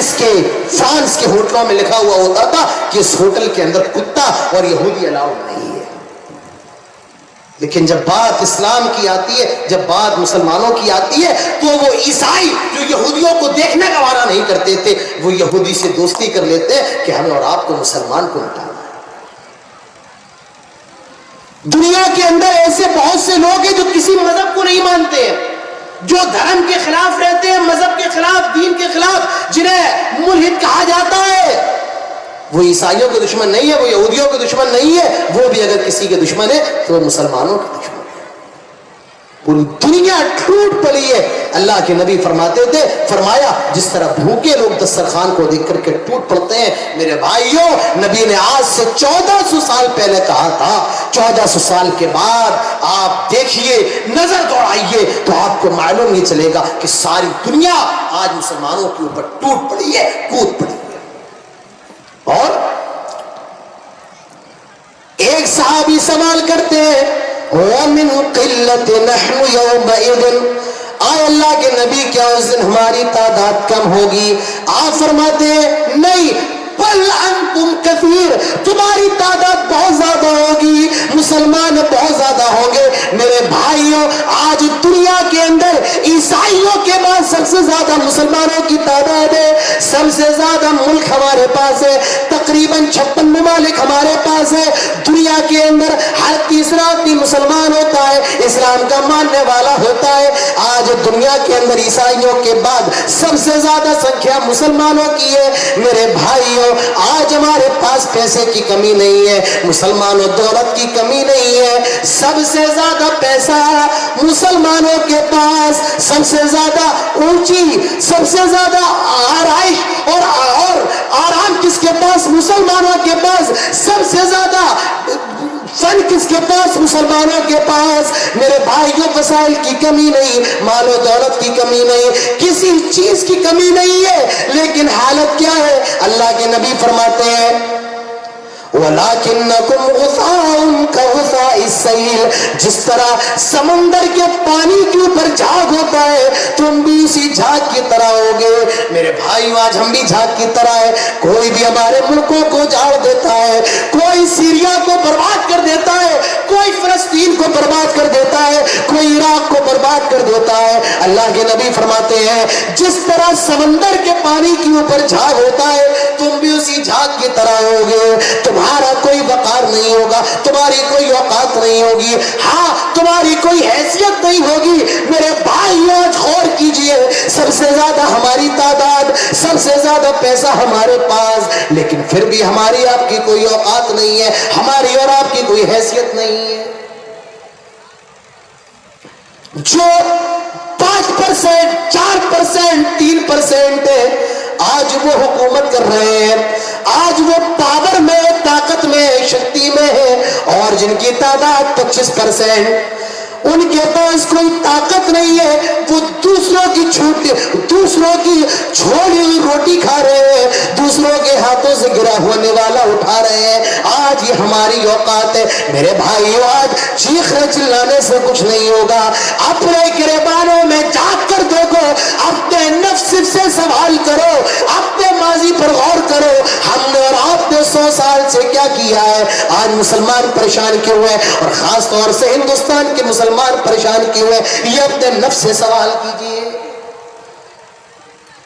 Paris کے France کے ہوٹلوں میں لکھا ہوا ہوتا تھا کہ اس ہوٹل کے اندر کتا اور یہودی الاؤڈ نہیں ہے. لیکن جب بات اسلام کی آتی ہے، جب بات مسلمانوں کی آتی ہے، تو وہ عیسائی جو یہودیوں کو دیکھنے کا وعدہ نہیں کرتے تھے، وہ یہودی سے دوستی کر لیتے ہیں کہ ہمیں اور آپ کو مسلمان کو مٹانا ہے. دنیا کے اندر ایسے بہت سے لوگ ہیں جو کسی مذہب کو نہیں مانتے ہیں، جو دھرم کے خلاف رہتے ہیں، مذہب کے خلاف، دین کے خلاف، جنہیں ملحد کہا جاتا ہے. وہ عیسائیوں کے دشمن نہیں ہے، وہ یہودیوں کے دشمن نہیں ہے، وہ بھی اگر کسی کے دشمن ہے تو وہ مسلمانوں کے دشمن ہے. پوری دنیا ٹوٹ پڑی ہے. اللہ کے نبی فرماتے تھے، فرمایا جس طرح بھوکے لوگ دسترخوان کو دیکھ کر کے ٹوٹ پڑتے ہیں، میرے بھائیوں نبی نے آج سے 1400 سال پہلے کہا تھا. 1400 سال کے بعد آپ دیکھیے، نظر دوڑائیے تو آپ کو معلوم یہ چلے گا کہ ساری دنیا آج مسلمانوں کے اوپر ٹوٹ پڑی ہے، کود پڑی ہے. اور ایک صحابی سوال کرتے ہیں، وَمِنْ قِلَّةٍ نَحْنُ يَوْمَئِذٍ، آئے اللہ کے نبی کیا اس دن ہماری تعداد کم ہوگی؟ آپ فرماتے ہیں نہیں، بل انتم کثیر، تمہاری تعداد بہت زیادہ ہوگی، مسلمان بہت زیادہ ہوں گے. میرے بھائیوں آج دنیا کے اندر عیسائیوں کے بعد سب سے زیادہ مسلمانوں کی تعداد ہے. سب سے زیادہ ملک ہمارے پاس ہے، تقریباً 56 ممالک ہمارے پاس ہے. دنیا کے اندر ہر تیسرا آدمی مسلمان ہوتا ہے، اسلام کا ماننے والا ہوتا ہے. آج دنیا کے اندر عیسائیوں کے بعد سب سے زیادہ سنکھیا مسلمانوں کی ہے. میرے بھائیوں آج ہمارے پاس پیسے کی کمی نہیں ہے، مسلمانوں دولت کی کمی نہیں ہے. سب سے زیادہ پیسہ مسلمانوں کے پاس، سب سے زیادہ اونچی، سب سے زیادہ آرائش اور آرام کس کے پاس؟ مسلمانوں کے پاس. سب سے زیادہ فن کس کے پاس؟ مسلمانوں کے پاس. میرے بھائیوں وسائل کی کمی نہیں، مال و دولت کی کمی نہیں، کسی چیز کی کمی نہیں ہے. لیکن حالت کیا ہے؟ اللہ کے نبی فرماتے ہیں وَلَكِنَّكُمْ غُثَاءٌ كَغُثَاءِ السَّيْلِ، جس طرح سمندر کے پانی کے اوپر جھاگ ہوتا ہے تم بھی اسی جھاگ کی طرح ہوگے. میرے بھائیو آج ہم بھی جھاگ کی طرح ہے. کوئی بھی ہمارے ملکوں کو جاڑ دیتا ہے، کوئی سیریا کو برباد کر دیتا ہے، کوئی فلسطین کو برباد کر دیتا ہے، کوئی عراق کو برباد کر دیتا ہے. اللہ کے نبی فرماتے ہیں جس طرح سمندر کے پانی کے اوپر جھاگ ہوتا ہے تم بھی اسی جھاگ کی طرح ہوگے. تمہارا کوئی وقار نہیں ہوگا، تمہاری کوئی اوقات نہیں ہوگی، ہاں تمہاری کوئی حیثیت نہیں ہوگی. میرے بھائیوں غور کیجئے، سب سے زیادہ ہماری تعداد، سب سے زیادہ پیسہ ہمارے پاس، لیکن پھر بھی ہماری آپ کی کوئی اوقات نہیں ہے، ہماری اور آپ کی کوئی حیثیت نہیں ہے. جو 5%، 4%، 3% ہے، آج وہ حکومت کر رہے ہیں، آج وہ پاور میں، طاقت میں، شکتی میں ہے. اور جن کی تعداد 25%، ان کے پاس کوئی طاقت نہیں ہے، وہ دوسروں کی چھوڑی ہوئی روٹی کھا رہے ہیں، دوسروں کے ہاتھوں سے گرا ہونے والا اٹھا رہے ہیں. آج یہ ہماری اوقات ہے. میرے بھائیو آج چیخنے چلانے سے کچھ نہیں ہوگا. اپنے گریبانوں میں جھانک کر دیکھو، اپنے نفس سے سوال کرو، اپنے ماضی پر غور کرو. ہم نے اور آپ نے 100 سال سے کیا کیا ہے؟ آج مسلمان پریشان کیوں ہیں؟ اور خاص طور سے ہندوستان کے مسلمان پریشان کیوں ہیں؟ یہ اپنے نفس سے سوال کیجئے.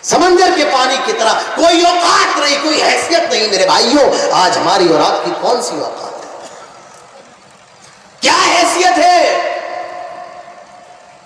سمندر کے پانی کی طرح کوئی اوقات نہیں، کوئی حیثیت نہیں. میرے بھائیوں آج ہماری اور آپ کی کون سی اوقات ہے؟ کیا حیثیت ہے؟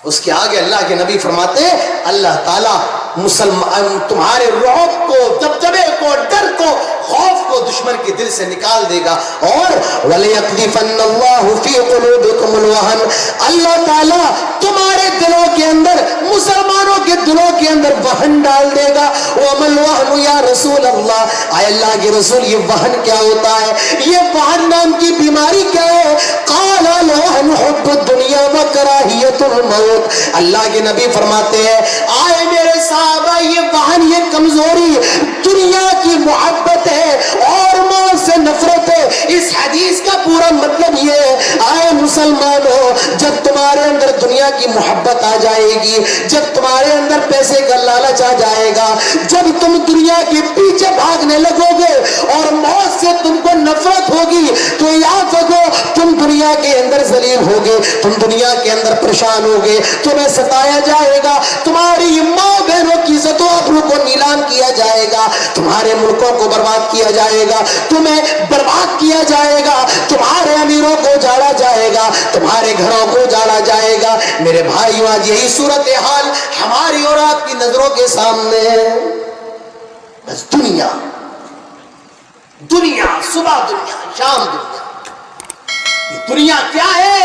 اس کے آگے اللہ کے نبی فرماتے ہیں اللہ تعالیٰ مسلمان تمہارے رعب کو، دبدبے کو، ڈر کو، خوف کو دشمن کے دل سے نکال دے گا. اور وَلَيَقْذِفَنَّ اللَّهُ فِي قُلُوبِكُمُ الْوَهْنَ، اللہ تعالیٰ تمہارے دلوں کے اندر، مسلمانوں کے دلوں کے اندر وہن ڈال دے گا. وَمَا الْوَهْنُ يَا رسول اللہ، اے اللہ کے رسول یہ وہن کیا ہوتا ہے؟ یہ وہن نام کی بیماری کیا ہے؟ قَالَ الْوَهْنُ حُبُّ الدُّنْيَا وَكَرَاهِيَةُ الْمَوْتِ. اللہ کے نبی فرماتے ہیں آئے میرے صحابہ، یہ وہن، یہ کمزوری دنیا کی محبت ہے اور موت سے نفرت ہے. اس حدیث کا پورا مطلب یہ ہے، آئے مسلمانوں، جب تمہارے اندر دنیا کی محبت آ جائے گی، جب تمہارے اندر پیسے کا لالچ آ جائے گا، جب تم دنیا کے پیچھے بھاگنے لگو گے اور موت سے تم کو نفرت ہوگی، تو یاد رکھو تم دنیا کے اندر ذلیل ہوگے، تم دنیا کے اندر پریشان ہوگے، تمہیں ستایا جائے گا، تمہاری ماں بہنوں کی عزت و آبرو کو نیلام کیا جائے گا، تمہارے ملکوں کو برباد کیا جائے گا، تمہیں برباد کیا جائے گا، تمہارے امیروں کو جاڑا جائے گا، تمہارے گھروں کو جاڑا جائے گا۔ میرے بھائیو، آج یہی صورتحال ہماری اور آپ کی نظروں کے سامنے ہے۔ بس دنیا دنیا، صبح دنیا، شام دنیا، یہ دنیا کیا ہے؟